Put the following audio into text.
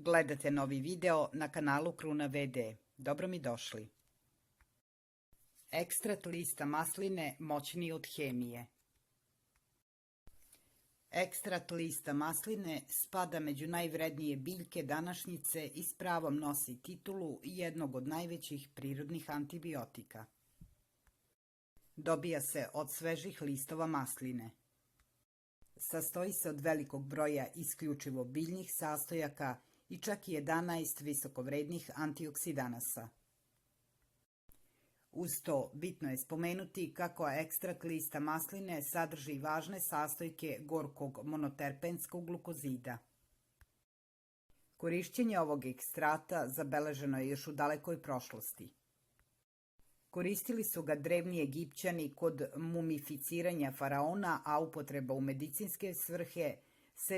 Gledate novi video na kanalu Kruna VD. Dobro mi došli. Ekstrat lista masline moćniji od hemije. Ekstrat lista masline spada među najvrednije biljke današnjice i s pravom nosi titulu jednog od najvećih prirodnih antibiotika. Dobija se od svežih listova masline. Sastoji se od velikog broja isključivo biljnih sastojaka i čak i 11 visokovrednih antioksidanasa. Uz to, bitno je spomenuti kako ekstrat lista masline sadrži važne sastojke gorkog monoterpenskog glukozida. Korišćenje ovog ekstrata zabeleženo je još u dalekoj prošlosti. Koristili su ga drevni Egipćani kod mumificiranja faraona, a upotreba u medicinske svrhe